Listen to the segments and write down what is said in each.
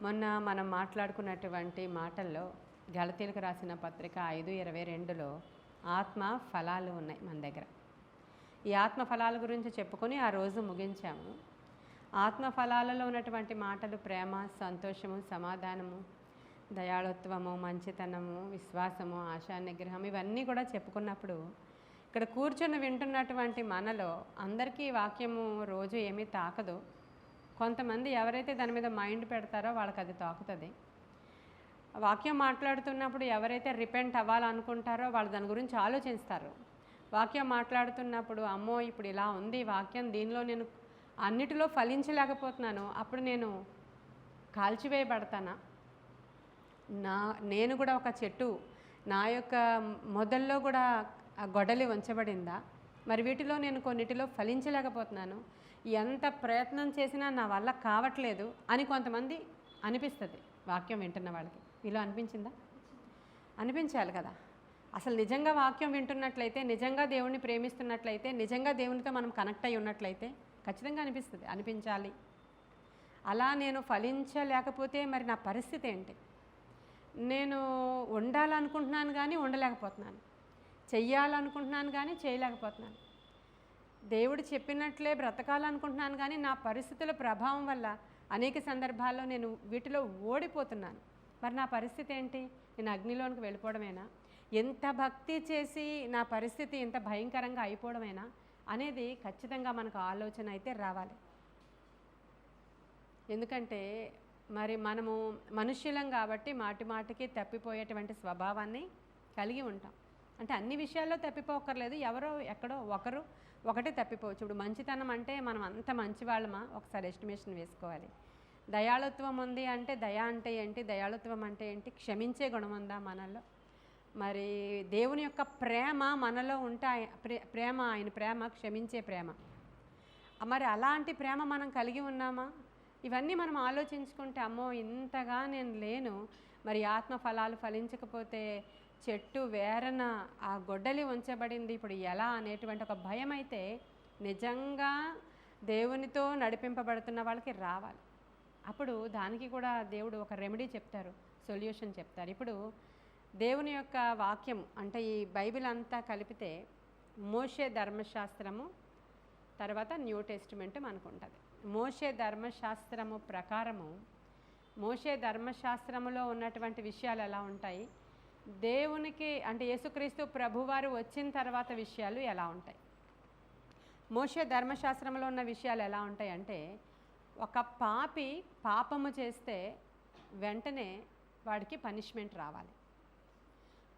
మొన్న మనం మాట్లాడుకున్నటువంటి మాటల్లో గలతీలకు రాసిన పత్రిక 5:22లో ఆత్మ ఫలాలు ఉన్నాయి మన దగ్గర. ఈ ఆత్మ ఫలాల గురించి చెప్పుకొని ఆ రోజు ముగించాము. ఆత్మ ఫలాలలో ఉన్నటువంటి మాటలు ప్రేమ, సంతోషము, సమాధానము, దయాళుత్వము, మంచితనము, విశ్వాసము, ఆశా నిగ్రహం ఇవన్నీ కూడా చెప్పుకున్నప్పుడు ఇక్కడ కూర్చొని వింటున్నటువంటి మనలో అందరికీ వాక్యము రోజు ఏమీ తాకదు. కొంతమంది ఎవరైతే దాని మీద మైండ్ పెడతారో వాళ్ళకి అది తాకుతుంది. వాక్యం మాట్లాడుతున్నప్పుడు ఎవరైతే రిపెంట్ అవ్వాలనుకుంటారో వాళ్ళు దాని గురించి ఆలోచిస్తారు. వాక్యం మాట్లాడుతున్నప్పుడు అమ్మో ఇప్పుడు ఇలా ఉంది వాక్యం, దీనిలో నేను అన్నిటిలో ఫలించలేకపోతున్నాను, అప్పుడు నేను కాల్చివేయబడతానా? నేను కూడా ఒక చెట్టు, నా యొక్క మొదల్లో కూడా ఆ గొడలి ఉంచబడిందా? మరి వీటిలో నేను కొన్నిటిలో ఫలించలేకపోతున్నాను, ఎంత ప్రయత్నం చేసినా నా వల్ల కావట్లేదు అని కొంతమంది అనిపిస్తుంది. వాక్యం వింటున్న వాళ్ళకి ఇలా అనిపించిందా? అనిపించాలి కదా. అసలు నిజంగా వాక్యం వింటున్నట్లయితే, నిజంగా దేవుణ్ణి ప్రేమిస్తున్నట్లయితే, నిజంగా దేవునితో మనం కనెక్ట్ అయి ఉన్నట్లయితే ఖచ్చితంగా అనిపిస్తుంది, అనిపించాలి. అలా నేను ఫలించలేకపోతే మరి నా పరిస్థితి ఏంటి? నేను ఉండాలనుకుంటున్నాను కానీ ఉండలేకపోతున్నాను, చెయ్యాలనుకుంటున్నాను కానీ చేయలేకపోతున్నాను, దేవుడు చెప్పినట్లే బ్రతకాలనుకుంటున్నాను కానీ నా పరిస్థితుల ప్రభావం వల్ల అనేక సందర్భాల్లో నేను వీటిలో ఓడిపోతున్నాను. మరి నా పరిస్థితి ఏంటి? నేను అగ్నిలోనికి వెళ్ళిపోవడమేనా? ఎంత భక్తి చేసి నా పరిస్థితి ఇంత భయంకరంగా అయిపోవడమేనా అనేది ఖచ్చితంగా మనకు ఆలోచన అయితే రావాలి. ఎందుకంటే మరి మనము మనుష్యులం కాబట్టి మాటి మాటికి తప్పిపోయేటువంటి స్వభావాన్ని కలిగి ఉంటాం. అంటే అన్ని విషయాల్లో తప్పిపోకర్లేదు, ఎవరో ఎక్కడో ఒకటి తప్పిపోవచ్చు. ఇప్పుడు మంచితనం అంటే మనం అంత మంచివాళ్ళమా ఒకసారి ఎస్టిమేషన్ వేసుకోవాలి. దయాళుత్వం ఉంది అంటే దయ అంటే ఏంటి, దయాళుత్వం అంటే ఏంటి, క్షమించే గుణం ఉందా మనలో? మరి దేవుని యొక్క ప్రేమ మనలో ఉంటే ప్రేమ, ఆయన ప్రేమ క్షమించే ప్రేమ, మరి అలాంటి ప్రేమ మనం కలిగి ఉన్నామా? ఇవన్నీ మనం ఆలోచించుకుంటే అమ్మో ఇంతగా నేను లేను, మరి ఆత్మ ఫలాలు ఫలించకపోతే చెట్టు వేరన ఆ గొడ్డలి ఉంచబడింది ఇప్పుడు ఎలా అనేటువంటి ఒక భయం అయితే నిజంగా దేవునితో నడిపింపబడుతున్న వాళ్ళకి రావాలి. అప్పుడు దానికి కూడా దేవుడు ఒక రెమెడీ చెప్తారు, సొల్యూషన్ చెప్తారు. ఇప్పుడు దేవుని యొక్క వాక్యం అంటే ఈ బైబిల్ అంతా కలిపితే మోషే ధర్మశాస్త్రము తర్వాత న్యూ టెస్టిమెంట్ మనకు ఉంటుంది. మోషే ధర్మశాస్త్రము ప్రకారము, మోషే ధర్మశాస్త్రములో ఉన్నటువంటి విషయాలు ఎలా ఉంటాయి, దేవునికి అంటే యేసుక్రీస్తు ప్రభువారు వచ్చిన తర్వాత విషయాలు ఎలా ఉంటాయి. మోషే ధర్మశాస్త్రంలో ఉన్న విషయాలు ఎలా ఉంటాయి అంటే, ఒక పాపి పాపము చేస్తే వెంటనే వాడికి పనిష్మెంట్ రావాలి.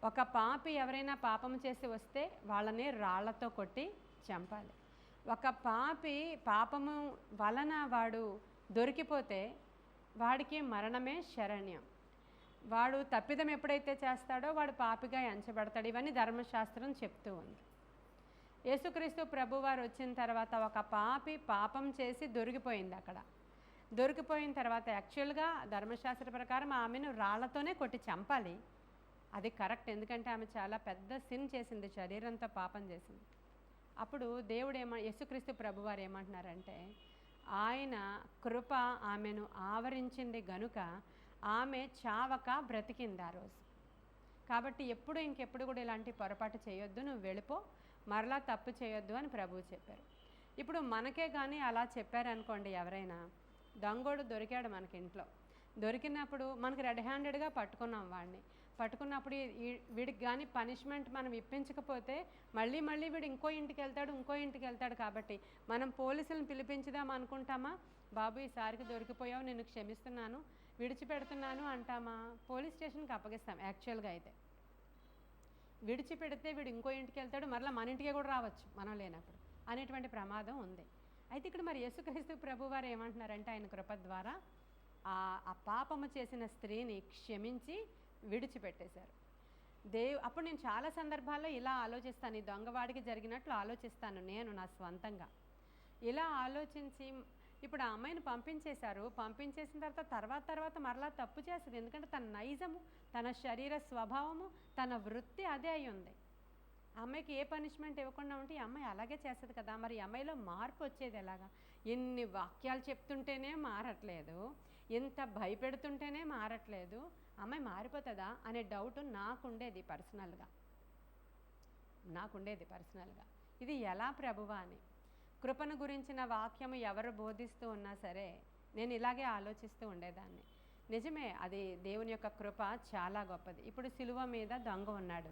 ఒక పాపి ఎవరైనా పాపము చేసి వస్తే వాళ్ళని రాళ్లతో కొట్టి చంపాలి. ఒక పాపి పాపము వలన వాడు దొరికిపోతే వాడికి మరణమే శరణ్యం. వాడు తప్పిదం ఎప్పుడైతే చేస్తాడో వాడు పాపిగా ఎంచబడతాడు. ఇవన్నీ ధర్మశాస్త్రం చెప్తూ ఉంది. యేసుక్రీస్తు ప్రభువారు వచ్చిన తర్వాత ఒక పాపి పాపం చేసి దొరికిపోయింది. అక్కడ దొరికిపోయిన తర్వాత యాక్చువల్గా ధర్మశాస్త్ర ప్రకారం ఆమెను రాళ్లతోనే కొట్టి చంపాలి. అది కరెక్ట్, ఎందుకంటే ఆమె చాలా పెద్ద సిన్ చేసింది, శరీరంతో పాపం చేసింది. అప్పుడు దేవుడు యేసుక్రీస్తు ప్రభువారు ఏమంటున్నారంటే, ఆయన కృప ఆమెను ఆవరించింది గనుక ఆమె చావక బ్రతికింది ఆ రోజు. కాబట్టి ఇంకెప్పుడు కూడా ఇలాంటి పొరపాటు చేయొద్దు, నువ్వు వెళ్ళిపో, మరలా తప్పు చేయొద్దు అని ప్రభువు చెప్పారు. ఇప్పుడు మనకే కానీ అలా చెప్పారనుకోండి, ఎవరైనా దొంగోడు దొరికాడు మనకి ఇంట్లో, దొరికినప్పుడు మనకి రెడ్ హ్యాండెడ్గా పట్టుకున్నాం వాడిని, పట్టుకున్నప్పుడు వీడికి కానీ పనిష్మెంట్ మనం ఇప్పించకపోతే మళ్ళీ వీడు ఇంకో ఇంటికి వెళ్తాడు. కాబట్టి మనం పోలీసులను పిలిపించుదాం అనుకుంటామా? బాబు ఈసారికి దొరికిపోయావు, నేను క్షమిస్తున్నాను, విడిచిపెడుతున్నాను అంటామా? పోలీస్ స్టేషన్కి అప్పగిస్తాం. యాక్చువల్గా అయితే విడిచిపెడితే వీడు ఇంకో ఇంటికి వెళ్తాడు, మరలా మన ఇంటికే కూడా రావచ్చు మనం లేనప్పుడు అనేటువంటి ప్రమాదం ఉంది. అయితే ఇక్కడ మరి యేసుక్రీస్తు ప్రభువారు ఏమంటున్నారంటే, ఆయన కృప ద్వారా ఆ పాపము చేసిన స్త్రీని క్షమించి విడిచిపెట్టేశారు. అప్పుడు నేను చాలా సందర్భాల్లో ఇలా ఆలోచిస్తాను, ఈ దొంగవాడికి జరిగినట్లు ఆలోచిస్తాను నేను నా స్వంతంగా. ఇలా ఆలోచించి ఇప్పుడు ఆ అమ్మాయిని పంపించేసిన తర్వాత మరలా తప్పు చేస్తుంది. ఎందుకంటే తన నైజము, తన శరీర స్వభావము, తన వృత్తి అదే అయి ఉంది. ఆ అమ్మాయికి ఏ పనిష్మెంట్ ఇవ్వకుండా ఉంటే ఈ అమ్మాయి అలాగే చేస్తుంది కదా. మరి ఈ అమ్మాయిలో మార్పు వచ్చేది ఎలాగా? ఎన్ని వాక్యాలు చెప్తుంటేనే మారట్లేదు, ఇంత భయపెడుతుంటేనే మారట్లేదు, అమ్మాయి మారిపోతుందా అనే డౌట్ నాకుండేది పర్సనల్గా. ఇది ఎలా ప్రభువా అని. కృపను గురించిన వాక్యము ఎవరు బోధిస్తూ ఉన్నా సరే నేను ఇలాగే ఆలోచిస్తూ ఉండేదాన్ని. నిజమే, అది దేవుని యొక్క కృప చాలా గొప్పది. ఇప్పుడు సిలువ మీద దొంగ ఉన్నాడు.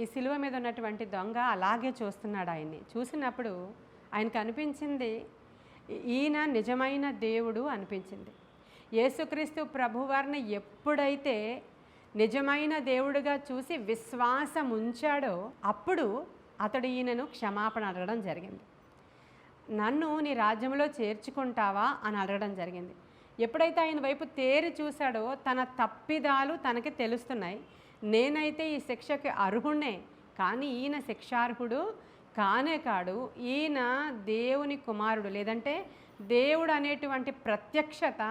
ఈ సిలువ మీద ఉన్నటువంటి దొంగ అలాగే చూస్తున్నాడు ఆయన్ని. చూసినప్పుడు ఆయనకు అనిపించింది ఈయన నిజమైన దేవుడు అనిపించింది. యేసుక్రీస్తు ప్రభువారిని ఎప్పుడైతే నిజమైన దేవుడిగా చూసి విశ్వాసం ఉంచాడో అప్పుడు అతడు ఈయనను క్షమాపణ అడగడం జరిగింది. నన్ను నీ రాజ్యంలో చేర్చుకుంటావా అని అడగడం జరిగింది. ఎప్పుడైతే ఆయన వైపు తేరి చూశాడో తన తప్పిదాలు తనకి తెలుస్తున్నాయి. నేనైతే ఈ శిక్షకి అర్హుణ్ణే, కానీ ఈయన శిక్షార్హుడు కానే కాడు. ఈయన దేవుని కుమారుడు, లేదంటే దేవుడు అనేటువంటి ప్రత్యక్షత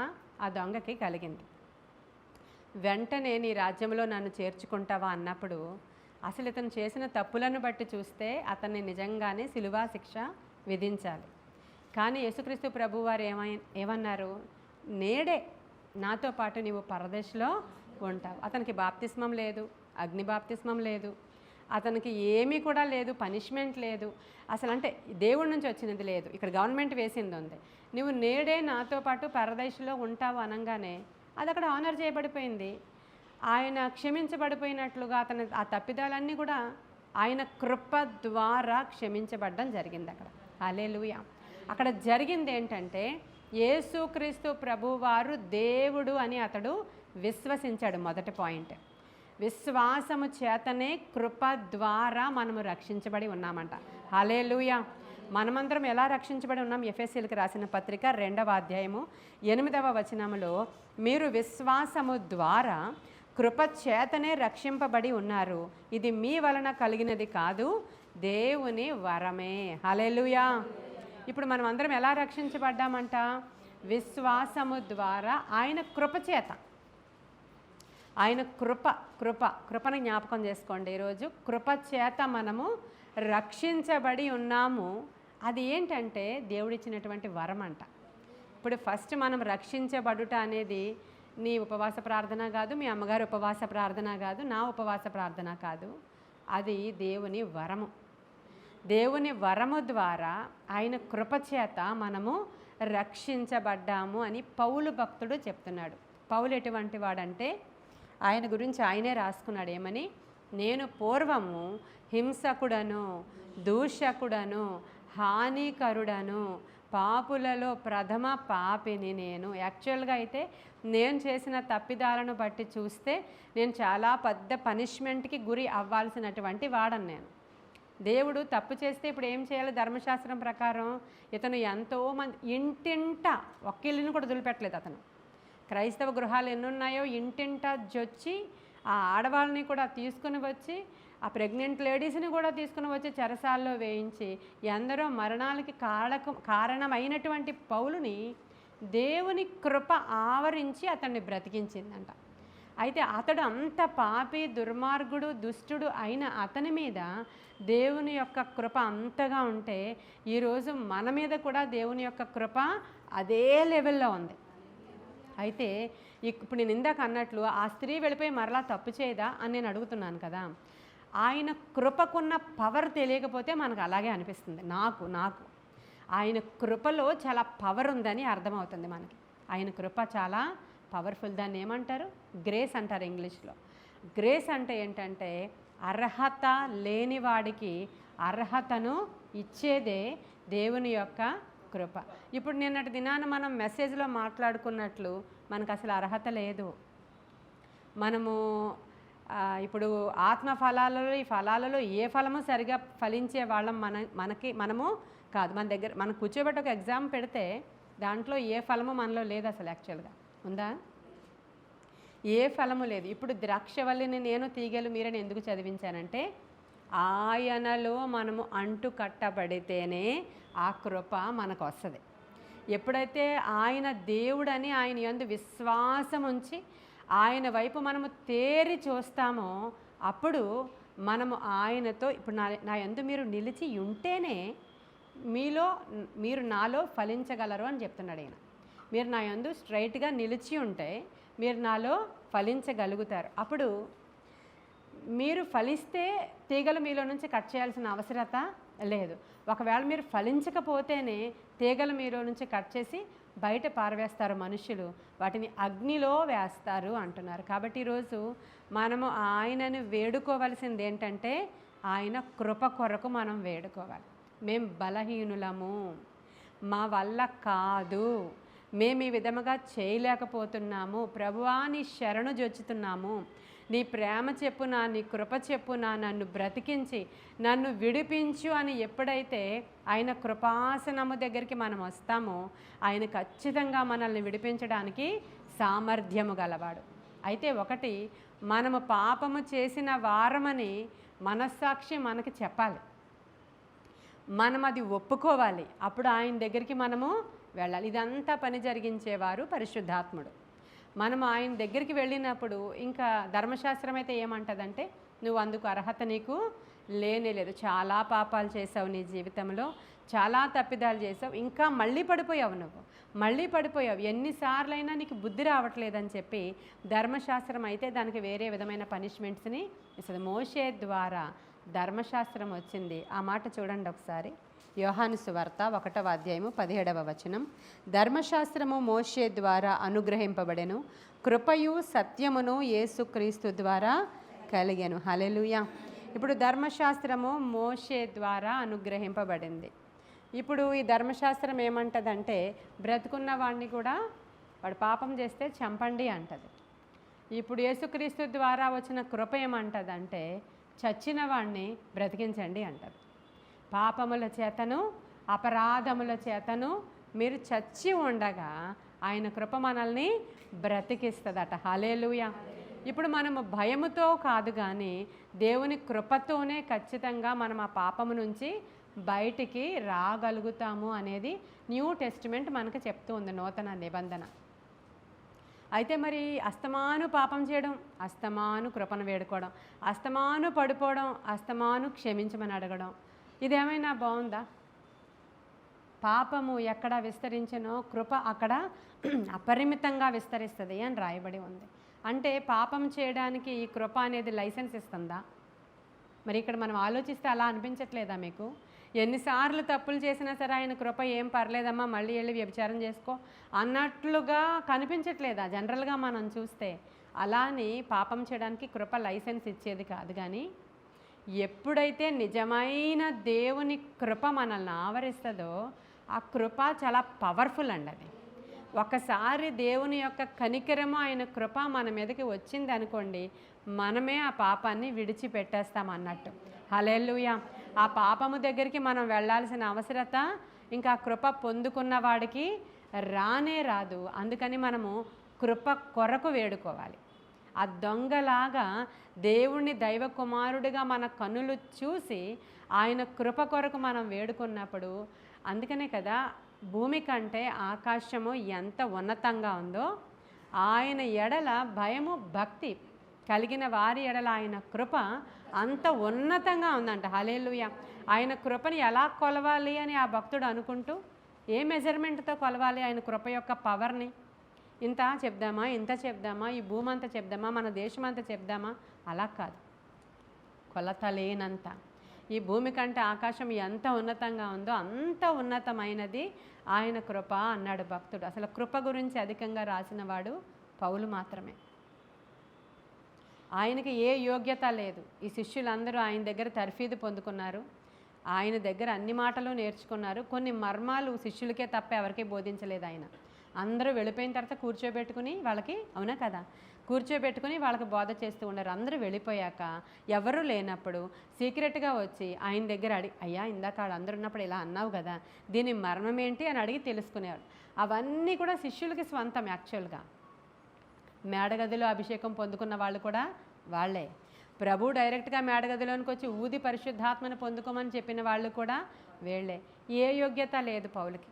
ఆ దొంగకి కలిగింది. వెంటనే నీ రాజ్యంలో నన్ను చేర్చుకుంటావా అన్నప్పుడు అసలు ఇతను చేసిన తప్పులను బట్టి చూస్తే అతన్ని నిజంగానే సిలువ శిక్ష విధించాలి. కానీ యేసుక్రీస్తు ప్రభువారు ఏమన్నారు, నేడే నాతో పాటు నీవు పరదేశంలో ఉంటావు. అతనికి బాప్తిస్మం లేదు, అగ్ని బాప్తిస్మం లేదు, అతనికి ఏమీ కూడా లేదు, పనిష్మెంట్ లేదు, అసలు అంటే దేవుడి నుంచి వచ్చినది లేదు, ఇక్కడ గవర్నమెంట్ వేసింది ఉంది. నువ్వు నేడే నాతో పాటు పరదేశంలో ఉంటావు అనగానే అది అక్కడ ఆనర్ చేయబడిపోయింది. ఆయన క్షమించబడిపోయినట్లుగా ఆ తప్పిదాలన్నీ కూడా ఆయన కృప ద్వారా క్షమించబడడం జరిగింది అక్కడ. హల్లెలూయా. అక్కడ జరిగింది ఏంటంటే యేసుక్రీస్తు ప్రభువారు దేవుడు అని అతడు విశ్వసించాడు. మొదటి పాయింట్, విశ్వాసము చేతనే కృప ద్వారా మనము రక్షించబడి ఉన్నామంట. హల్లెలూయా. మనమందరం ఎలా రక్షించబడి ఉన్నాం? ఎఫెసీయులకు రాసిన పత్రిక 2వ అధ్యాయము 8వ వచనములో మీరు విశ్వాసము ద్వారా కృప చేతనే రక్షింపబడి ఉన్నారు, ఇది మీ వలన కలిగినది కాదు, దేవుని వరమే. హల్లెలూయా. ఇప్పుడు మనం అందరం ఎలా రక్షించబడ్డామంట? విశ్వాసము ద్వారా, ఆయన కృప చేత. ఆయన కృపను జ్ఞాపకం చేసుకోండి. ఈరోజు కృప చేత మనము రక్షించబడి ఉన్నాము. అది ఏంటంటే దేవుడిచ్చినటువంటి వరం అంట. ఇప్పుడు ఫస్ట్ మనం రక్షించబడుట అనేది నీ ఉపవాస ప్రార్థన కాదు, మీ అమ్మగారి ఉపవాస ప్రార్థన కాదు, నా ఉపవాస ప్రార్థన కాదు, అది దేవుని వరము. దేవుని వరము ద్వారా ఆయన కృపచేత మనము రక్షించబడ్డాము అని పౌలు భక్తుడు చెప్తున్నాడు. పౌలు ఎటువంటి వాడంటే ఆయన గురించి ఆయనే రాసుకున్నాడు ఏమని, నేను పూర్వము హింసకుడను, దూషకుడను, హానికరుడను, పాపులలో ప్రథమ పాపిని నేను. యాక్చువల్గా అయితే నేను చేసిన తప్పిదాలను బట్టి చూస్తే నేను చాలా పెద్ద పనిష్మెంట్కి గురి అవ్వాల్సినటువంటి వాడను నేను. దేవుడు తప్పు చేస్తే ఇప్పుడు ఏం చేయాలి? ధర్మశాస్త్రం ప్రకారం ఇతను ఎంతోమంది ఇంటింట ఒక్క ఇల్లుని కూడా వదిలిపెట్టలేదు అతను. క్రైస్తవ గృహాలు ఎన్నున్నాయో ఇంటింట జొచ్చి ఆ ఆడవాళ్ళని కూడా తీసుకుని వచ్చి, ఆ ప్రెగ్నెంట్ లేడీస్ని కూడా తీసుకుని వచ్చి చెరసాల్లో వేయించి ఎందరో మరణాలకి కారణమైనటువంటి పౌలుని దేవుని కృప ఆవరించి అతన్ని బ్రతికించిందంట. అయితే అతడు అంత పాపి, దుర్మార్గుడు, దుష్టుడు అయిన అతని మీద దేవుని యొక్క కృప అంతగా ఉంటే ఈరోజు మన మీద కూడా దేవుని యొక్క కృప అదే లెవెల్లో ఉంది. అయితే ఇప్పుడు నేను ఇందాక అన్నట్లు ఆ స్త్రీ వెళ్ళిపోయి మరలా తప్పు చేయదా అని నేను అడుగుతున్నాను కదా. ఆయన కృపకున్న పవర్ తెలియకపోతే మనకు అలాగే అనిపిస్తుంది. నాకు ఆయన కృపలో చాలా పవర్ ఉందని అర్థమవుతుంది మనకి. ఆయన కృప చాలా పవర్ఫుల్. దాన్ని ఏమంటారు? గ్రేస్ అంటారు ఇంగ్లీష్లో. గ్రేస్ అంటే ఏంటంటే అర్హత లేనివాడికి అర్హతను ఇచ్చేదే దేవుని యొక్క కృప. ఇప్పుడు నిన్నటి దినాన మనం మెసేజ్లో మాట్లాడుకున్నట్లు మనకు అసలు అర్హత లేదు. మనము ఇప్పుడు ఆత్మ ఫలాలలో, ఈ ఫలాలలో ఏ ఫలము సరిగా ఫలించే వాళ్ళం మనము కాదు. మనం కూర్చోబెట్టి ఒక ఎగ్జామ్ పెడితే దాంట్లో ఏ ఫలము మనలో లేదు అసలు. యాక్చువల్గా ఉందా? ఏ ఫలము లేదు. ఇప్పుడు ద్రాక్షవల్లిని నేను తీగలు మీరని ఎందుకు చదివించానంటే ఆయనలో మనము అంటు కట్టబడితేనే ఆ కృప మనకు వస్తుంది. ఎప్పుడైతే ఆయన దేవుడని ఆయన యందు విశ్వాసం ఉంచి ఆయన వైపు మనము తేరి చూస్తామో అప్పుడు మనము ఆయనతో, ఇప్పుడు నా యందు మీరు నిలిచి ఉంటేనే మీరు నాలో ఫలించగలరు అని చెప్తున్నాడు ఆయన. మీరు నా యందు స్ట్రైట్గా నిలిచి ఉంటే మీరు నాలో ఫలించగలుగుతారు. అప్పుడు మీరు ఫలిస్తే తీగలు మీలో నుంచి కట్ చేయాల్సిన అవసరత లేదు. ఒకవేళ మీరు ఫలించకపోతేనే తీగలు మీలో నుంచి కట్ చేసి బయట పారవేస్తారు మనుషులు, వాటిని అగ్నిలో వేస్తారు అంటున్నారు. కాబట్టి ఈరోజు మనము ఆయనను వేడుకోవలసింది ఏంటంటే ఆయన కృప కొరకు మనం వేడుకోవాలి. మేము బలహీనులము, మా వల్ల కాదు, మేము ఈ విధముగా చేయలేకపోతున్నాము, ప్రభువా నీ శరణు జొచ్చుతున్నాము, నీ ప్రేమ చెప్పున, నీ కృప చెప్పున నన్ను బ్రతికించి నన్ను విడిపించు అని ఎప్పుడైతే ఆయన కృపాసనము దగ్గరికి మనం వస్తామో ఆయన ఖచ్చితంగా మనల్ని విడిపించడానికి సామర్థ్యము గలవాడు. అయితే ఒకటి, మనము పాపము చేసిన వారమని మనస్సాక్షి మనకి చెప్పాలి, మనం అది ఒప్పుకోవాలి, అప్పుడు ఆయన దగ్గరికి మనము వెళ్ళాలి. ఇదంతా పని జరిగించేవారు పరిశుద్ధాత్ముడు. మనం ఆయన దగ్గరికి వెళ్ళినప్పుడు ఇంకా ధర్మశాస్త్రం అయితే ఏమంటుందంటే నువ్వు అందుకు అర్హత నీకు లేనేలేదు, చాలా పాపాలు చేసావు నీ జీవితంలో, చాలా తప్పిదాలు చేసావు, ఇంకా మళ్ళీ పడిపోయావు, నువ్వు మళ్ళీ పడిపోయావు, ఎన్నిసార్లైనా నీకు బుద్ధి రావట్లేదని చెప్పి ధర్మశాస్త్రం అయితే దానికి వేరే విధమైన పనిష్మెంట్స్ని ఇస్తుంది. మోషే ద్వారా ధర్మశాస్త్రం వచ్చింది. ఆ మాట చూడండి ఒకసారి, యోహాను సువార్త 1వ అధ్యాయము 17వ వచనం. ధర్మశాస్త్రము మోషే ద్వారా అనుగ్రహింపబడెను, కృపయు సత్యమును యేసుక్రీస్తు ద్వారా కలిగెను. హల్లెలూయా. ఇప్పుడు ధర్మశాస్త్రము మోషే ద్వారా అనుగ్రహింపబడింది. ఇప్పుడు ఈ ధర్మశాస్త్రం ఏమంటదంటే బ్రతుకున్న వాడిని కూడా వాడు పాపం చేస్తే చంపండి అంటది. ఇప్పుడు యేసుక్రీస్తు ద్వారా వచ్చిన కృప ఏమంటదంటే చచ్చిన వాడిని బ్రతికించండి అంటది. పాపముల చేతను అపరాధముల చేతను మీరు చచ్చి ఉండగా ఆయన కృప మనల్ని బ్రతికిస్తుందట. హల్లెలూయా. ఇప్పుడు మనము భయముతో కాదు కానీ దేవుని కృపతోనే ఖచ్చితంగా మనం ఆ పాపము నుంచి బయటికి రాగలుగుతాము అనేది న్యూ టెస్టిమెంట్ మనకు చెప్తూ ఉంది, నూతన నిబంధన. అయితే మరి అస్తమాను పాపం చేయడం, అస్తమాను కృపను వేడుకోవడం, అస్తమాను పడిపోవడం, అస్తమాను క్షమించమని అడగడం, ఇదేమైనా బాగుందా? పాపము ఎక్కడ విస్తరించనో కృప అక్కడ అపరిమితంగా విస్తరిస్తుంది అని రాయబడి ఉంది. అంటే పాపం చేయడానికి ఈ కృప అనేది లైసెన్స్ ఇస్తుందా? మరి ఇక్కడ మనం ఆలోచిస్తే అలా అనిపించట్లేదా మీకు? ఎన్నిసార్లు తప్పులు చేసినా సరే ఆయన కృప ఏం పర్లేదమ్మా, మళ్ళీ వెళ్ళి వ్యభిచారం చేసుకో అన్నట్లుగా కనిపించట్లేదా జనరల్గా మనం చూస్తే? అలాని పాపం చేయడానికి కృప లైసెన్స్ ఇచ్చేది కాదు. కానీ ఎప్పుడైతే నిజమైన దేవుని కృప మనల్ని ఆవరిస్తుందో ఆ కృప చాలా పవర్ఫుల్ అండి. అది ఒకసారి దేవుని యొక్క కనికరము ఆయన కృప మన మీదకి వచ్చింది అనుకోండి, మనమే ఆ పాపాన్ని విడిచిపెట్టేస్తాం అన్నట్టు. హల్లెలూయా. ఆ పాపము దగ్గరికి మనం వెళ్ళాల్సిన అవసరత ఇంకా కృప పొందుకున్న వాడికి రానే రాదు. అందుకని మనము కృప కొరకు వేడుకోవాలి. ఆ దొంగలాగా దేవుణ్ణి దైవ కుమారుడిగా మన కన్నులు చూసి ఆయన కృప కొరకు మనం వేడుకున్నప్పుడు, అందుకనే కదా భూమి కంటే ఆకాశము ఎంత ఉన్నతంగా ఉందో ఆయన ఎడల భయము భక్తి కలిగిన వారి ఎడల ఆయన కృప అంత ఉన్నతంగా ఉందంట. హల్లెలూయా. ఆయన కృపని ఎలా కొలవాలి అని ఆ భక్తుడు అనుకుంటూ ఏ మెజర్మెంట్తో కొలవాలి ఆయన కృప యొక్క పవర్ని? ఇంత చెప్దామా, ఇంత చెప్దామా, ఈ భూమి అంతా చెప్దామా, మన దేశం అంతా చెప్దామా? అలా కాదు, కొలత లేనంత. ఈ భూమి కంటే ఆకాశం ఎంత ఉన్నతంగా ఉందో అంత ఉన్నతమైనది ఆయన కృప అన్నాడు భక్తుడు. అసలు కృప గురించి అధికంగా రాసిన వాడు పౌలు మాత్రమే. ఆయనకి ఏ యోగ్యత లేదు. ఈ శిష్యులందరూ ఆయన దగ్గర తర్ఫీదు పొందుకున్నారు, ఆయన దగ్గర అన్ని మాటలు నేర్చుకున్నారు. కొన్ని మర్మాలు శిష్యులకే తప్ప ఎవరికీ బోధించలేదు ఆయన. అందరూ వెళ్ళిపోయిన తర్వాత కూర్చోబెట్టుకుని వాళ్ళకి, అవునా కదా, కూర్చోబెట్టుకుని వాళ్ళకి బోధ చేస్తూ ఉన్నారు. అందరూ వెళ్ళిపోయాక ఎవరూ లేనప్పుడు సీక్రెట్గా వచ్చి ఆయన దగ్గర అయ్యా ఇందాక అందరూ ఉన్నప్పుడు ఇలా అన్నావు కదా, దీని మర్మం ఏంటి అని అడిగి తెలుసుకునేవాడు. అవన్నీ కూడా శిష్యులకి స్వంతం. యాక్చువల్గా మేడగదిలో అభిషేకం పొందుకున్న వాళ్ళు కూడా వాళ్ళే. ప్రభు డైరెక్ట్గా మేడగదిలోనికి వచ్చి ఊది పరిశుద్ధాత్మను పొందుకోమని చెప్పిన వాళ్ళు కూడా వీళ్ళే. ఏ యోగ్యత లేదు పౌలుకి.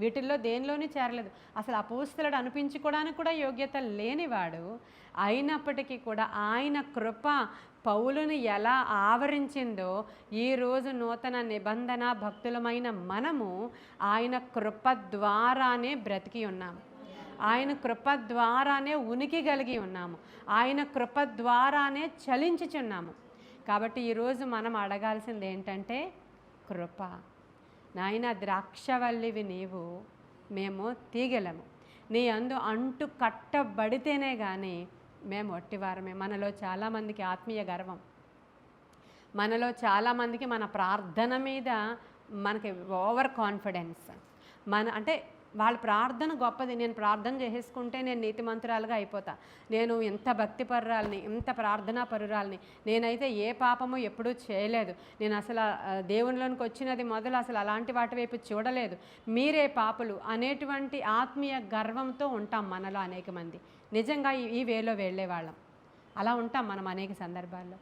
వీటిల్లో దేనిలోని చేరలేదు. అసలు అపోస్తలుడు అనిపించుకోవడానికి కూడా యోగ్యత లేనివాడు అయినప్పటికీ కూడా ఆయన కృప పౌలుని ఎలా ఆవరించిందో ఈరోజు నూతన నిబంధన భక్తులమైన మనము ఆయన కృప ద్వారానే బ్రతికి ఉన్నాము. ఆయన కృప ద్వారానే ఉనికి కలిగి ఉన్నాము. ఆయన కృప ద్వారానే చలించుచున్నాము. కాబట్టి ఈరోజు మనం అడగాల్సింది ఏంటంటే కృప. నాయన ద్రాక్షవల్లివి నీవు, మేము తీగలము. నీ అందు అంటు కట్టబడితేనే కానీ మేము ఒట్టివారమే. మనలో చాలామందికి ఆత్మీయ గర్వం, మనలో చాలామందికి మన ప్రార్థన మీద మనకి ఓవర్ కాన్ఫిడెన్స్. అంటే వాళ్ళ ప్రార్థన గొప్పది, నేను ప్రార్థన చేసేసుకుంటే నేను నీతిమంతురాలుగా అయిపోతా, నేను ఎంత భక్తిపరురాలని, ఎంత ప్రార్థనా పరురాలని, నేనైతే ఏ పాపము ఎప్పుడూ చేయలేదు, నేను అసలు దేవునిలోనికి వచ్చినది మొదలు అసలు అలాంటి వాటి వైపు చూడలేదు, మీరే పాపులు అనేటువంటి ఆత్మీయ గర్వంతో ఉంటాం మనలో అనేక మంది. నిజంగా ఈ వేలో వెళ్ళేవాళ్ళం అలా ఉంటాం మనం అనేక సందర్భాల్లో.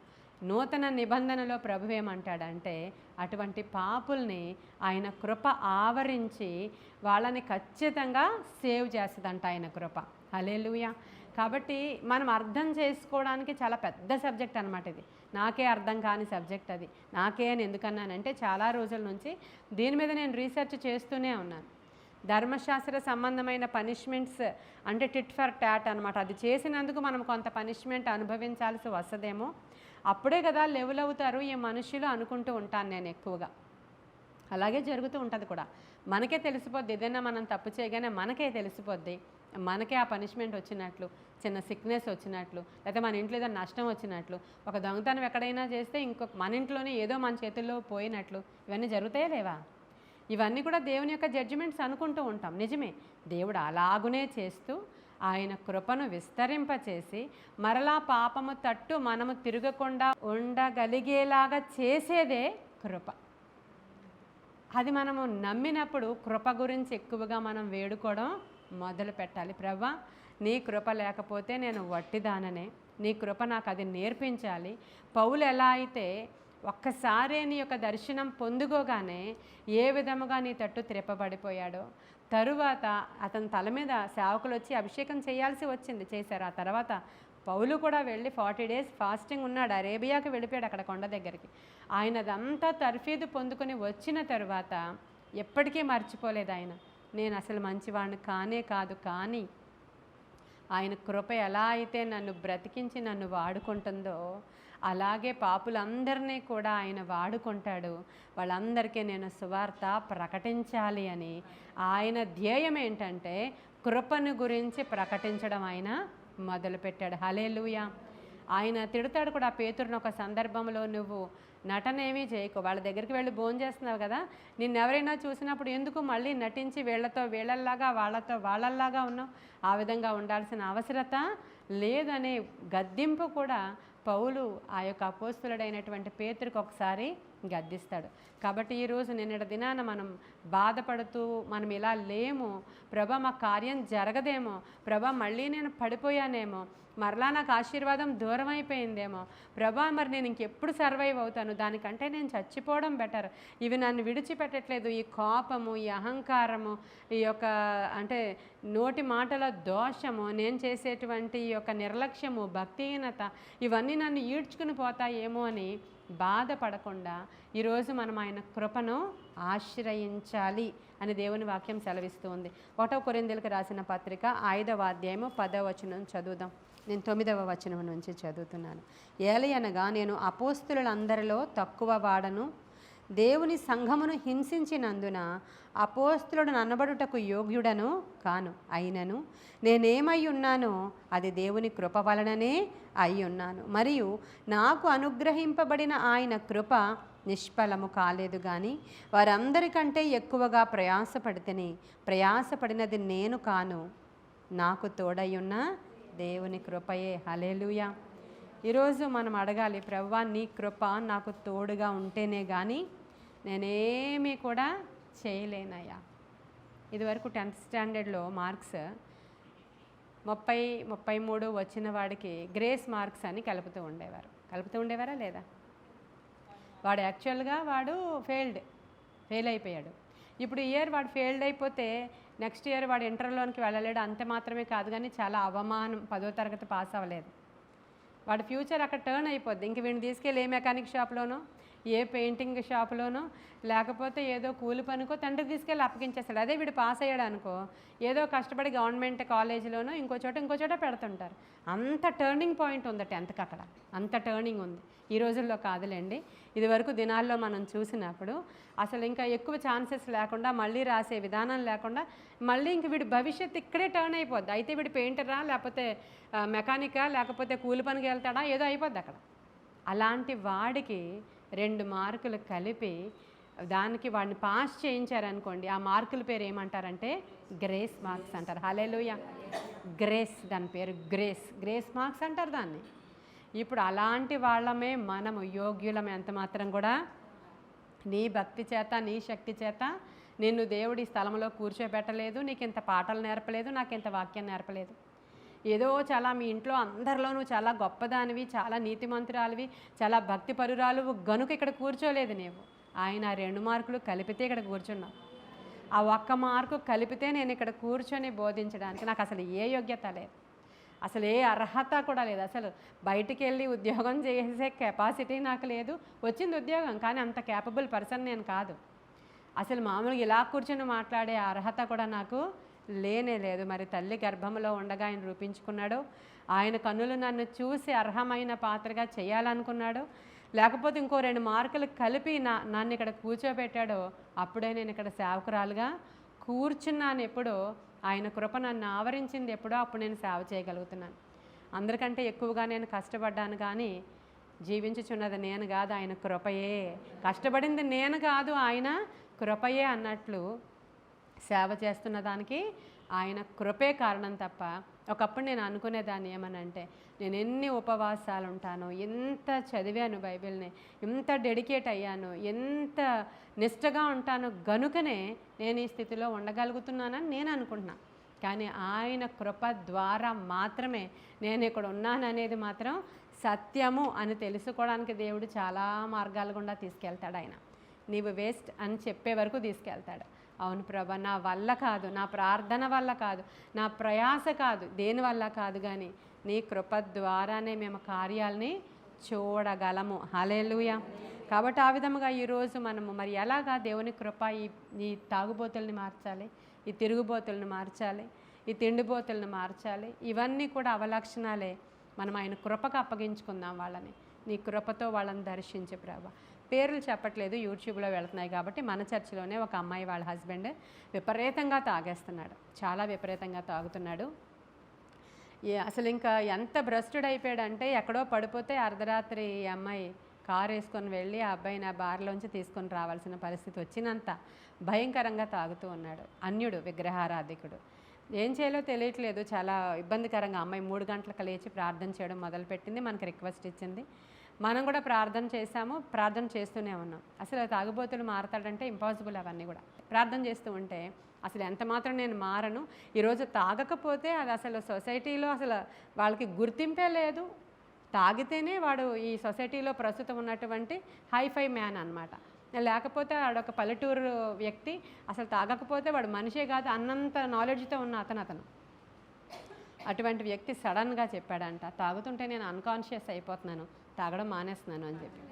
నూతన నిబంధనలో ప్రభు ఏమంటాడంటే అటువంటి పాపుల్ని ఆయన కృప ఆవరించి వాళ్ళని ఖచ్చితంగా సేవ్ చేస్తుందంట ఆయన కృప. హల్లెలూయా. కాబట్టి మనం అర్థం చేసుకోవడానికి చాలా పెద్ద సబ్జెక్ట్ అనమాట ఇది. నాకే అర్థం కాని సబ్జెక్ట్ అది. నాకే అని ఎందుకన్నానంటే చాలా రోజుల నుంచి దీని మీద నేను రీసెర్చ్ చేస్తూనే ఉన్నాను. ధర్మశాస్త్ర సంబంధమైన పనిష్మెంట్స్ అంటే టిట్ ఫర్ టాట్ అనమాట. అది చేసినందుకు మనం కొంత పనిష్మెంట్ అనుభవించాల్సి వస్తుందేమో, అప్పుడే కదా లెవెల్ అవుతారు ఈ మనుషులు అనుకుంటూ ఉంటాను నేను ఎక్కువగా. అలాగే జరుగుతూ ఉంటుంది కూడా. మనకే తెలిసిపోద్ది, ఏదైనా మనం తప్పు చేయగానే మనకే తెలిసిపోద్ది, మనకే ఆ పనిష్మెంట్ వచ్చినట్లు, చిన్న సిక్నెస్ వచ్చినట్లు, లేకపోతే మన ఇంట్లో ఏదైనా నష్టం వచ్చినట్లు, ఒక దొంగతనం ఎక్కడైనా చేస్తే ఇంకొక మన ఇంట్లోనే ఏదో మన చేతుల్లో పోయినట్లు, ఇవన్నీ జరుగుతాయా లేవా? ఇవన్నీ కూడా దేవుని యొక్క జడ్జిమెంట్స్ అనుకుంటూ ఉంటాం. నిజమే, దేవుడు అలాగునే చేస్తూ ఆయన కృపను విస్తరింపచేసి మరలా పాపము తట్టు మనము తిరగకుండా ఉండగలిగేలాగా చేసేదే కృప. అది మనము నమ్మినప్పుడు కృప గురించి ఎక్కువగా మనం వేడుకోవడం మొదలు పెట్టాలి. ప్రభువా, నీ కృప లేకపోతే నేను వట్టిదాననే, నీ కృప నాకు అది నేర్పించాలి. పౌలు ఎలా అయితే ఒక్కసారే నీ యొక్క దర్శనం పొందుకోగానే ఏ విధముగా నీ తట్టు త్రెప్పబడిపోయాడో, తరువాత అతని తల మీద సేవకులు వచ్చి అభిషేకం చేయాల్సి వచ్చింది, చేశారు. ఆ తర్వాత పౌలు కూడా వెళ్ళి 40 days ఫాస్టింగ్ ఉన్నాడు, అరేబియాకి వెళ్ళిపోయాడు అక్కడ కొండ దగ్గరికి. ఆయనదంతా తర్ఫీదు పొందుకొని వచ్చిన తరువాత ఎప్పటికీ మర్చిపోలేదు ఆయన, నేను అసలు మంచివాడిని కానే కాదు, కానీ ఆయన కృప ఎలా అయితే నన్ను బ్రతికించి నన్ను వాడుకుంటుందో అలాగే పాపులందరినీ కూడా ఆయన వాడుకుంటాడు. వాళ్ళందరికీ నేను సువార్త ప్రకటించాలి అని ఆయన ధ్యేయం ఏంటంటే కృపను గురించి ప్రకటించడం ఆయన మొదలుపెట్టాడు. హల్లెలూయా. ఆయన తిడతాడు కూడా పేతురుని ఒక సందర్భంలో, నువ్వు నటనేమీ చేయకు, వాళ్ళ దగ్గరికి వెళ్ళి భోజనం చేస్తున్నావు కదా, నిన్నెవరైనా చూసినప్పుడు ఎందుకు మళ్ళీ నటించి వీళ్ళతో వీళ్ళల్లాగా వాళ్ళతో వాళ్ళల్లాగా ఉన్నావు, ఆ విధంగా ఉండాల్సిన అవసరత లేదనే గద్దింపు కూడా పౌలు ఆ యొక్క అపోస్తలుడైనటువంటి పేతురుకు ఒకసారి గద్దిస్తాడు. కాబట్టి ఈరోజు నిన్నటి దినాన మనం బాధపడుతూ మనం ఇలా లేము, ప్రభా మా కార్యం జరగదేమో, ప్రభా మళ్ళీ నేను పడిపోయానేమో, మరలా నాకు ఆశీర్వాదం దూరం అయిపోయిందేమో, ప్రభా మరి నేను ఇంకెప్పుడు సర్వైవ్ అవుతాను, దానికంటే నేను చచ్చిపోవడం బెటర్, ఇవి నన్ను విడిచిపెట్టట్లేదు, ఈ కోపము, ఈ అహంకారము, ఈ యొక్క అంటే నోటి మాటల దోషము, నేను చేసేటువంటి ఈ యొక్క నిర్లక్ష్యము, భక్తిహీనత, ఇవన్నీ నన్ను ఈడ్చుకుని పోతాయేమో అని బాధపడకుండా ఈరోజు మనం ఆయన కృపను ఆశ్రయించాలి అని దేవుని వాక్యం సెలవిస్తూ ఉంది. 1 కొరింథీయులకు రాసిన పత్రిక 5వ అధ్యాయము 10వ వచనం చదువుదాం. నేను 9వ వచనం నుంచి చదువుతున్నాను. ఏలయనగా నేను అపోస్తులందరిలో తక్కువ వాడను, దేవుని సంఘమును హింసించినందున అపోస్తులుడు అనబడుటకు యోగ్యుడను కాను, అయినను నేనేమై ఉన్నానో అది దేవుని కృప వలననే అయి ఉన్నాను. మరియు నాకు అనుగ్రహింపబడిన ఆయన కృప నిష్ఫలము కాలేదు, కానీ వారందరికంటే ఎక్కువగా ప్రయాసపడినది నేను కాను, నాకు తోడయ్యున్న దేవుని కృపయే. హల్లెలూయా. ఈరోజు మనం అడగాలి, ప్రభువా నీ కృప నాకు తోడుగా ఉంటేనే కానీ నేనేమీ కూడా చేయలేనయ్యా. ఇదివరకు 10th స్టాండర్డ్లో మార్క్స్ 30-33 వచ్చిన వాడికి గ్రేస్ మార్క్స్ అని కలుపుతూ ఉండేవారా లేదా? వాడు యాక్చువల్గా ఫెయిల్ అయిపోయాడు, ఇప్పుడు ఈ ఇయర్ వాడు ఫెయిల్డ్ అయిపోతే నెక్స్ట్ ఇయర్ వాడు ఇంటర్లోనికి వెళ్ళలేడు. అంతే మాత్రమే కాదు కానీ చాలా అవమానం, 10వ తరగతి పాస్ అవ్వలేదు. వాడి ఫ్యూచర్ అక్కడ టర్న్ అయిపోద్ది. ఇంక వీడిని తీసుకెళ్ళి ఏ మెకానిక్ షాప్లోనో, ఏ పెయింటింగ్ షాపులోనో, లేకపోతే ఏదో కూలి పనికో తండ్రి తీసుకెళ్ళి అప్పగించేస్తాడు. అదే వీడు పాస్ అయ్యాడు అనుకో, ఏదో కష్టపడి గవర్నమెంట్ కాలేజీలోనో ఇంకో చోట పెడుతుంటారు. అంత టర్నింగ్ పాయింట్ ఉంది 10th అక్కడ, అంత టర్నింగ్ ఉంది. ఈ రోజుల్లో కాదులేండి, ఇదివరకు దినాల్లో మనం చూసినప్పుడు అసలు ఇంకా ఎక్కువ ఛాన్సెస్ లేకుండా, మళ్ళీ రాసే విధానం లేకుండా, మళ్ళీ ఇంక వీడి భవిష్యత్తు ఇక్కడే టర్న్ అయిపోద్ది. అయితే వీడు పెయింటరా, లేకపోతే మెకానికా, లేకపోతే కూలి పనికి వెళ్తాడా, ఏదో అయిపోద్ది అక్కడ. అలాంటి వాడికి 2 మార్కులు కలిపి దానికి వాడిని పాస్ చేయించారనుకోండి, ఆ మార్కుల పేరు ఏమంటారంటే గ్రేస్ మార్క్స్ అంటారు. హల్లెలూయా. గ్రేస్, దాని పేరు గ్రేస్ మార్క్స్ అంటారు దాన్ని. ఇప్పుడు అలాంటి వాళ్ళమే మనము యోగ్యులం ఎంత మాత్రం కూడా. నీ భక్తి చేత, నీ శక్తి చేత నిన్ను దేవుడి స్థలంలో కూర్చోబెట్టలేదు, నీకు ఇంత పాటలు నేర్పలేదు, నాకు ఇంత వాక్యం నేర్పలేదు. ఏదో చాలా మీ ఇంట్లో అందరిలోనూ చాలా గొప్పదానివి, చాలా నీతిమంతురాలివి, చాలా భక్తి పరురాలు గనుక ఇక్కడ కూర్చోలేదు నీవు. ఆయన 2 మార్కులు కలిపితే ఇక్కడ కూర్చున్నావు. ఆ 1 మార్కు కలిపితే నేను ఇక్కడ కూర్చొని బోధించడానికి నాకు అసలు ఏ యోగ్యత లేదు, అసలు ఏ అర్హత కూడా లేదు. అసలు బయటికి వెళ్ళి ఉద్యోగం చేసే కెపాసిటీ నాకు లేదు. వచ్చింది ఉద్యోగం, కానీ అంత క్యాపబుల్ పర్సన్ నేను కాదు. అసలు మామూలుగా ఇలా కూర్చొని మాట్లాడే అర్హత కూడా నాకు లేనే లేదు. మరి తల్లి గర్భంలో ఉండగా ఆయన రూపించుకున్నాడు. ఆయన కన్నులు నన్ను చూసి అర్హమైన పాత్రగా చేయాలనుకున్నాడు. లేకపోతే ఇంకో 2 మార్కులు కలిపి నన్ను ఇక్కడ కూర్చోబెట్టాడో, అప్పుడే నేను ఇక్కడ సేవకురాలుగా కూర్చున్నాను. ఎప్పుడో ఆయన కృప నన్ను ఆవరించింది, ఎప్పుడో అప్పుడు నేను సేవ చేయగలుగుతున్నాను. అందరికంటే ఎక్కువగా నేను కష్టపడ్డాను, కానీ జీవించుచున్నది నేను కాదు, ఆయన కృపయే. కష్టపడింది నేను కాదు, ఆయన కృపయే అన్నట్లు సేవ చేస్తున్న దానికి ఆయన కృపే కారణం తప్ప. ఒకప్పుడు నేను అనుకునేదాన్ని ఏమనంటే, నేను ఎన్ని ఉపవాసాలు ఉంటానో, ఎంత చదివాను బైబిల్ని, ఎంత డెడికేట్ అయ్యాను, ఎంత నిష్టగా ఉంటానో గనుకనే నేను ఈ స్థితిలో ఉండగలుగుతున్నానని నేను అనుకుంటున్నాను. కానీ ఆయన కృప ద్వారా మాత్రమే నేను ఇక్కడ ఉన్నాననేది మాత్రం సత్యము అని తెలుసుకోవడానికి దేవుడు చాలా మార్గాల గుండా తీసుకెళ్తాడు. ఆయన నీవు వేస్ట్ అని చెప్పే వరకు తీసుకెళ్తాడు. అవును ప్రభా, నా వల్ల కాదు, నా ప్రార్థన వల్ల కాదు, నా ప్రయాస కాదు, దేని వల్ల కాదు, కానీ నీ కృప ద్వారానే మేము కార్యాలని చూడగలము. హల్లెలూయా. కాబట్టి ఆ విధముగా ఈరోజు మనము మరి ఎలాగా దేవుని కృప ఈ తాగుబోతుల్ని మార్చాలి, ఈ తిరుగుబోతుల్ని మార్చాలి, ఈ తిండిబోతుల్ని మార్చాలి. ఇవన్నీ కూడా అవలక్షణాలే. మనం ఆయన కృపకు అప్పగించుకుందాం వాళ్ళని. నీ కృపతో వాళ్ళని దర్శించే ప్రభా. పేర్లు చెప్పట్లేదు, యూట్యూబ్లో వెళుతున్నాయి కాబట్టి. మన చర్చిలోనే ఒక అమ్మాయి వాళ్ళ హస్బెండ్ విపరీతంగా తాగేస్తున్నాడు, చాలా విపరీతంగా తాగుతున్నాడు. అసలు ఇంకా ఎంత భ్రష్టుడు అయిపోయాడంటే, ఎక్కడో పడిపోతే అర్ధరాత్రి ఈ అమ్మాయి కారు వేసుకొని వెళ్ళి ఆ అబ్బాయిని ఆ బార్లోంచి తీసుకొని రావాల్సిన పరిస్థితి వచ్చినంత భయంకరంగా తాగుతూ ఉన్నాడు. అన్యుడు, విగ్రహారాధికుడు. ఏం చేయాలో తెలియట్లేదు, చాలా ఇబ్బందికరంగా. అమ్మాయి 3 గంటలకు లేచి ప్రార్థన చేయడం మొదలుపెట్టింది, మనకు రిక్వెస్ట్ ఇచ్చింది. మనం కూడా ప్రార్థన చేశాము, ప్రార్థన చేస్తూనే ఉన్నాం. అసలు తాగుబోతులు మారతాడంటే ఇంపాసిబుల్. అవన్నీ కూడా ప్రార్థన చేస్తూ ఉంటే అసలు ఎంత మాత్రం నేను మారను. ఈరోజు తాగకపోతే అది అసలు సొసైటీలో అసలు వాళ్ళకి గుర్తింపే లేదు. తాగితేనే వాడు ఈ సొసైటీలో ప్రస్తుతం ఉన్నటువంటి హైఫై మ్యాన్ అనమాట. లేకపోతే వాడొక పల్లెటూరు వ్యక్తి, అసలు తాగకపోతే వాడు మనిషే కాదు అన్నంత నాలెడ్జ్తో ఉన్న అతను. అటువంటి వ్యక్తి సడన్గా చెప్పాడంట, తాగుతుంటే నేను అన్కాన్షియస్ అయిపోతున్నాను, తాగడం మానేస్తున్నాను అని చెప్పి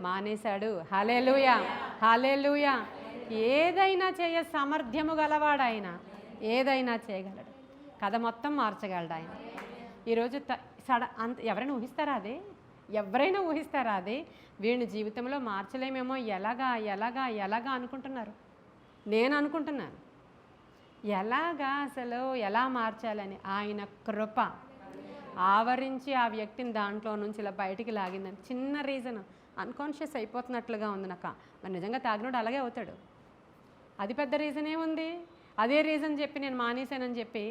మానేశాడు. హల్లెలూయా, హల్లెలూయా. ఏదైనా చేయ సామర్థ్యము గలవాడు ఆయన, ఏదైనా చేయగలడు, కథ మొత్తం మార్చగలడు ఆయన. ఈరోజు ఎవరైనా ఊహిస్తారా అదే? ఎవరైనా ఊహిస్తారా అదే? వీడిని జీవితంలో మార్చలేమేమో, ఎలాగా అనుకుంటున్నారు. నేను అనుకుంటున్నాను ఎలాగా, అసలు ఎలా మార్చాలని. ఆయన కృప ఆవరించి ఆ వ్యక్తిని దాంట్లో నుంచి ఇలా బయటికి లాగిందని. చిన్న రీజన్, అన్కాన్షియస్ అయిపోతున్నట్లుగా ఉంది నాకు. మరి నిజంగా తాగినోడు అలాగే అవుతాడు. అది పెద్ద రీజన్ ఏముంది? అదే రీజన్ చెప్పి నేను మానేశానని చెప్పి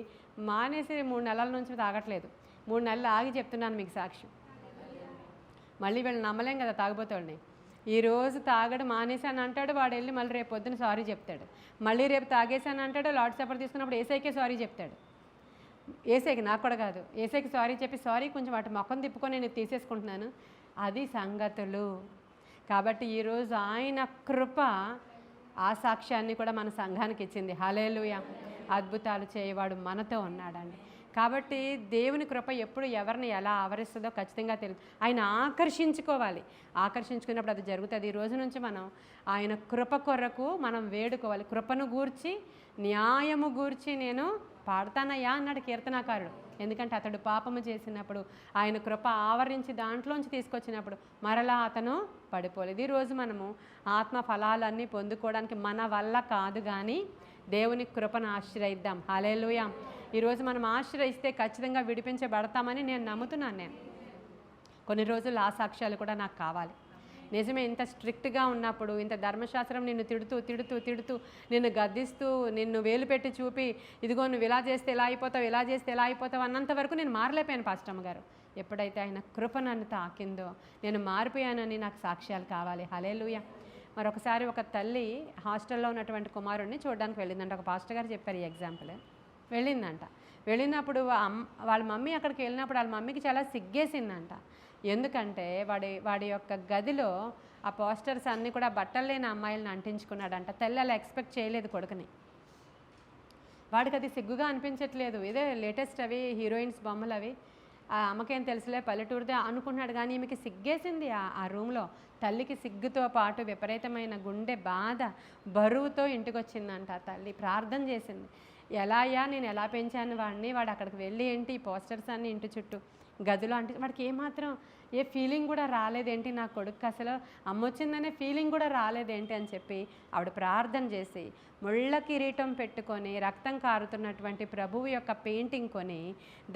మానేసి 3 నెలల నుంచి తాగట్లేదు. 3 నెలలు ఆగి చెప్తున్నాను మీకు సాక్ష్యం. మళ్ళీ వీళ్ళు నమ్మలేం కదా తాగిపోతాడిని. ఈరోజు తాగడం మానేశాను అంటాడు, వాడు వెళ్ళి మళ్ళీ రేపు పొద్దున సారీ చెప్తాడు. మళ్ళీ రేపు తాగేశాను అంటాడు, లార్డ్ సపర్ తీసుకున్నప్పుడు ఏసైకే సారీ చెప్తాడు. ఏసైకి, నాకు కూడా కాదు, ఏసైకి సారీ చెప్పి, సారీ కొంచెం వాటి మొఖం తిప్పుకొని నేను తీసేసుకుంటున్నాను. అది సంగతులు. కాబట్టి ఈరోజు ఆయన కృప ఆ సాక్ష్యాన్ని కూడా మన సంఘానికి ఇచ్చింది. హల్లెలూయా. అద్భుతాలు చేయవాడు మనతో ఉన్నాడండి. కాబట్టి దేవుని కృప ఎప్పుడు ఎవరిని ఎలా ఆవరిస్తుందో ఖచ్చితంగా తెలియదు. ఆయన ఆకర్షించుకోవాలి. ఆకర్షించుకున్నప్పుడు అది జరుగుతుంది. ఈ రోజు నుంచి మనం ఆయన కృప కొరకు మనం వేడుకోవాలి. కృపను గూర్చి న్యాయము గూర్చి నేను పాడతానయ్యా అన్నాడు కీర్తనాకారుడు. ఎందుకంటే అతడు పాపము చేసినప్పుడు ఆయన కృప ఆవరించి దాంట్లోంచి తీసుకొచ్చినప్పుడు మరలా అతను పడిపోలేదు. ఈరోజు మనము ఆత్మ ఫలాలన్నీ పొందుకోవడానికి మన వల్ల కాదు, కానీ దేవుని కృపను ఆశ్రయిద్దాం. హల్లెలూయా. ఈరోజు మనం ఆశ్రయిస్తే ఖచ్చితంగా విడిపించబడతామని నేను నమ్ముతున్నాను. కొన్ని రోజులు ఆ సాక్ష్యాలు కూడా నాకు కావాలి. నిజమే, ఇంత స్ట్రిక్ట్గా ఉన్నప్పుడు, ఇంత ధర్మశాస్త్రం నిన్ను తిడుతూ తిడుతూ తిడుతూ నిన్ను గద్దిస్తూ నిన్ను వేలు పెట్టి చూపి ఇదిగో నువ్వు ఇలా చేస్తే ఎలా అయిపోతావు, ఇలా చేస్తే ఎలా అయిపోతావు అన్నంత వరకు నేను మారలేకపోయాను పాస్టమ్మ గారు. ఎప్పుడైతే ఆయన కృప నన్ను తాకిందో నేను మారిపోయానని నాకు సాక్ష్యాలు కావాలి. హల్లెలూయా. మరొకసారి ఒక తల్లి హాస్టల్లో ఉన్నటువంటి కుమారుడిని చూడడానికి వెళ్ళిందంట. ఒక పాస్టర్ గారు చెప్పారు ఈ ఎగ్జాంపుల్. వెళ్ళిందంట. వెళ్ళినప్పుడు వాళ్ళ మమ్మీ అక్కడికి వెళ్ళినప్పుడు వాళ్ళ మమ్మీకి చాలా సిగ్గేసిందంట. ఎందుకంటే వాడి యొక్క గదిలో ఆ పోస్టర్స్ అన్నీ కూడా బట్టలు లేని అమ్మాయిలను అంటించుకున్నాడంట. తల్లి అలా ఎక్స్పెక్ట్ చేయలేదు కొడుకుని. వాడికి అది సిగ్గుగా అనిపించట్లేదు. ఇదే లేటెస్ట్ అవి హీరోయిన్స్ బొమ్మలు అవి, ఆ అమ్మకేం తెలుసులే పల్లెటూరుదే అనుకున్నాడు. కానీ ఈమెకి సిగ్గేసింది. ఆ రూమ్లో తల్లికి సిగ్గుతో పాటు విపరీతమైన గుండె బాధ, బరువుతో ఇంటికి వచ్చిందంట. ఆ తల్లి ప్రార్థన చేసింది. నేను ఎలా పెంచాను వాడిని, వాడు అక్కడికి వెళ్ళి ఏంటి ఈ పోస్టర్స్ అన్నీ ఇంటి చుట్టూ గదిలో అంటే వాడికి ఏమాత్రం ఏ ఫీలింగ్ కూడా రాలేదేంటి, నా కొడుకు అసలు అమ్మొచ్చిందనే ఫీలింగ్ కూడా రాలేదేంటి అని చెప్పి ఆవిడ ప్రార్థన చేసి ముళ్ళ కిరీటం పెట్టుకొని రక్తం కారుతున్నటువంటి ప్రభువు యొక్క పెయింటింగ్ కొని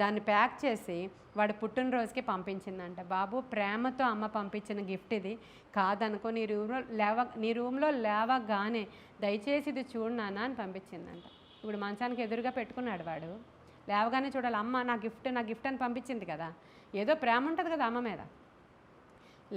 దాన్ని ప్యాక్ చేసి వాడు పుట్టినరోజుకి పంపించిందంట. బాబు, ప్రేమతో అమ్మ పంపించిన గిఫ్ట్ ఇది కాదనుకో, నీ రూమ్లో లేవగానే దయచేసి ఇది చూడు నాన్న అని పంపించిందంట. ఇప్పుడు మంచానికి ఎదురుగా పెట్టుకున్నాడు వాడు. లేవగానే చూడాలి, అమ్మ నా గిఫ్ట్ అని పంపించింది కదా, ఏదో ప్రేమ ఉంటుంది కదా అమ్మ మీద.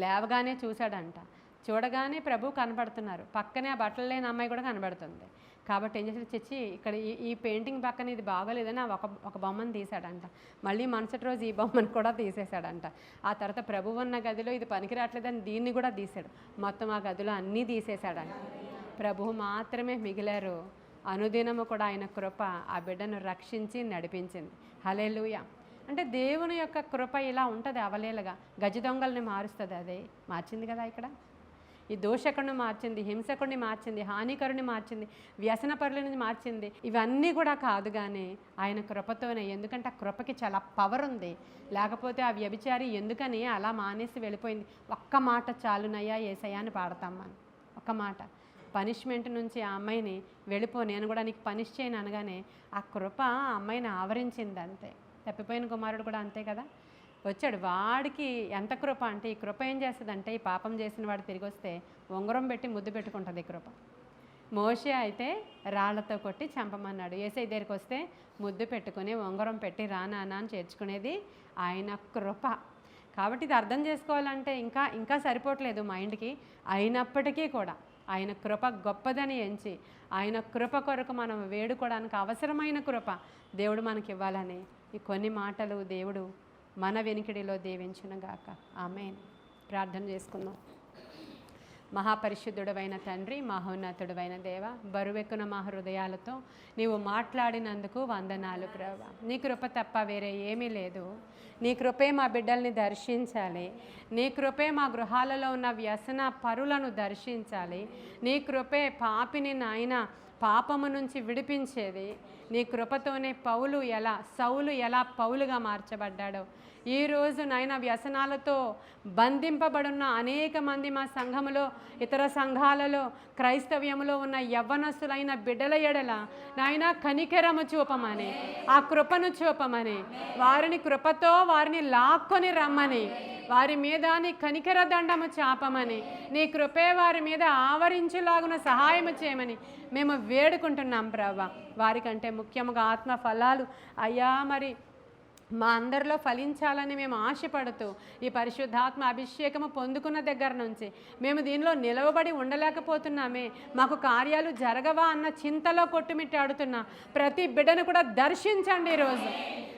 లేవగానే చూశాడంట. చూడగానే ప్రభు కనబడుతున్నారు. పక్కనే ఆ బట్టలు లేని అమ్మాయి కూడా కనబడుతుంది. కాబట్టి ఏం చేసి తెచ్చి ఇక్కడ ఈ పెయింటింగ్ పక్కన ఇది బాగోలేదని ఒక బొమ్మను తీశాడంట. మళ్ళీ మరుసటి రోజు ఈ బొమ్మను కూడా తీసేశాడంట. ఆ తర్వాత ప్రభు ఉన్న గదిలో ఇది పనికిరాట్లేదని దీన్ని కూడా తీశాడు. మొత్తం ఆ గదిలో అన్నీ తీసేశాడంట. ప్రభువు మాత్రమే మిగిలారు. అనుదినము కూడా ఆయన కృప ఆ బిడ్డను రక్షించి నడిపించింది. హల్లెలూయా. అంటే దేవుని యొక్క కృప ఇలా ఉంటుంది అవలేలుగా. గజ దొంగల్ని మారుస్తుంది. అదే మార్చింది కదా ఇక్కడ. ఈ దోషకుడిని మార్చింది, హింసకుడిని మార్చింది, హానికరుని మార్చింది, వ్యసనపరులని మార్చింది. ఇవన్నీ కూడా కాదు కానీ ఆయన కృపతోనే. ఎందుకంటే ఆ కృపకి చాలా పవర్ ఉంది. లేకపోతే ఆ వ్యభిచారి ఎందుకని అలా మానేసి వెళ్ళిపోయింది. ఒక్క మాట చాలునయ్యా యేసయ్యా అని పాడతాం మనం. ఒక్క మాట పనిష్మెంట్ నుంచి ఆ అమ్మాయిని వెళ్ళిపో, నేను కూడా నీకు పనిష్ చేయను అనగానే ఆ కృప ఆ అమ్మాయిని ఆవరించింది. అంతే. తప్పిపోయిన కుమారుడు కూడా అంతే కదా, వచ్చాడు. వాడికి ఎంత కృప అంటే ఈ కృప ఏం చేస్తుందంటే, ఈ పాపం చేసిన వాడు తిరిగి వస్తే ఉంగరం పెట్టి ముద్దు పెట్టుకుంటుంది ఈ కృప. మోషే అయితే రాళ్లతో కొట్టి చంపమన్నాడు. యేసయ్య దగ్గరికి వస్తే ముద్దు పెట్టుకుని ఉంగరం పెట్టి రానా అని చేర్చుకునేది ఆయన కృప. కాబట్టి ఇది అర్థం చేసుకోవాలంటే ఇంకా సరిపోవట్లేదు మైండ్కి. అయినప్పటికీ కూడా ఆయన కృప గొప్పదని ఎంచి ఆయన కృప కొరకు మనం వేడుకోవడానికి అవసరమైన కృప దేవుడు మనకి ఇవ్వాలని ఈ కొన్ని మాటలు దేవుడు మన వెనికిడిలో దీవించునుగాక. ఆమేన్. ప్రార్థన చేసుకుందాం. మహాపరిశుద్ధుడవైన తండ్రి, మహోన్నతుడవైన దేవ, బరువెక్కున మా హృదయాలతో నీవు మాట్లాడినందుకు వందనాలు ప్రభువా. నీ కృప తప్ప వేరే ఏమీ లేదు. నీ కృపే మా బిడ్డల్ని దర్శించాలి. నీ కృపే మా గృహాలలో ఉన్న వ్యసన పరులను దర్శించాలి. నీ కృపే పాపిని నాయన పాపము నుంచి విడిపించేది. నీ కృపతోనే సౌలు ఎలా పౌలుగా మార్చబడ్డాడో, ఈరోజు నాయన వ్యసనాలతో బంధింపబడున్న అనేక మంది మా సంఘములో, ఇతర సంఘాలలో, క్రైస్తవ్యములో ఉన్న యవ్వనస్తులైన బిడ్డల ఎడల నాయన కనికరము చూపమని, ఆ కృపను చూపమని, వారిని లాక్కొని రమ్మని, వారి మీద నీ కనికర దండము చాపమని, నీ కృపే వారి మీద ఆవరించులాగున సహాయము చేయమని మేము వేడుకుంటున్నాం ప్రభా. వారికంటే ముఖ్యముగా ఆత్మ ఫలాలు అయ్యా మరి మా అందరిలో ఫలించాలని మేము ఆశపడుతూ ఈ పరిశుద్ధాత్మ అభిషేకము పొందుకున్న దగ్గర నుంచి మేము దీనిలో నిలవబడి ఉండలేకపోతున్నామే, మాకు కార్యాలు జరగవా అన్న చింతలో కొట్టుమిట్టాడుతున్నా ప్రతి బిడ్డను కూడా దర్శించండి. ఈరోజు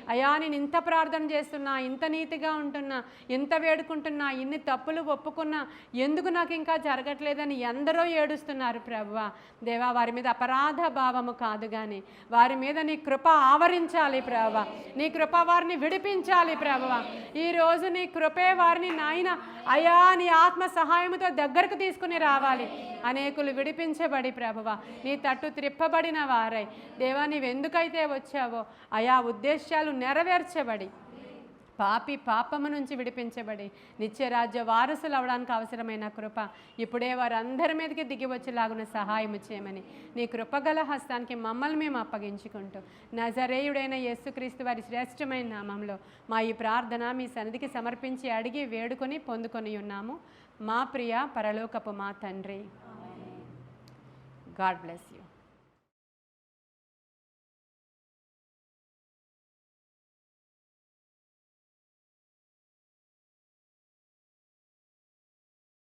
అయ్యా నేను ఇంత ప్రార్థన చేస్తున్నా, ఇంత నీతిగా ఉంటున్నా, ఇంత వేడుకుంటున్నా, ఇన్ని తప్పులు ఒప్పుకున్నా, ఎందుకు నాకు ఇంకా జరగట్లేదని ఎందరో ఏడుస్తున్నారు ప్రభువా. దేవా, వారి మీద అపరాధ భావము కాదు కానీ వారి మీద నీ కృప ఆవరించాలి ప్రభువా. నీ కృప వారిని విడిపించాలి ప్రభువా. ఈరోజు నీ కృపే వారిని నాయన అయా నీ ఆత్మ సహాయముతో దగ్గరకు తీసుకుని రావాలి. అనేకులు విడిపించబడి ప్రభువా నీ తట్టు త్రిప్పబడిన వారై దేవా నీవెందుకైతే వచ్చావో ఆయా ఉద్దేశాలు నెరవేర్చబడి పాపి పాపము నుంచి విడిపించబడి నిత్యరాజ్య వారసులు అవడానికి అవసరమైన కృప ఇప్పుడే వారందరి మీదకి దిగి వచ్చేలాగున సహాయం చేయమని నీ కృపగల హస్తానికి మమ్మల్ని మేము అప్పగించుకుంటూ నజరేయుడైన యేసుక్రీస్తు వారి శ్రేష్టమైన నామంలో మా ఈ ప్రార్థన మీ సన్నిధికి సమర్పించి అడిగి వేడుకొని పొందుకొని ఉన్నాము. మా ప్రియ పరలోకపు మా తండ్రి. God bless you.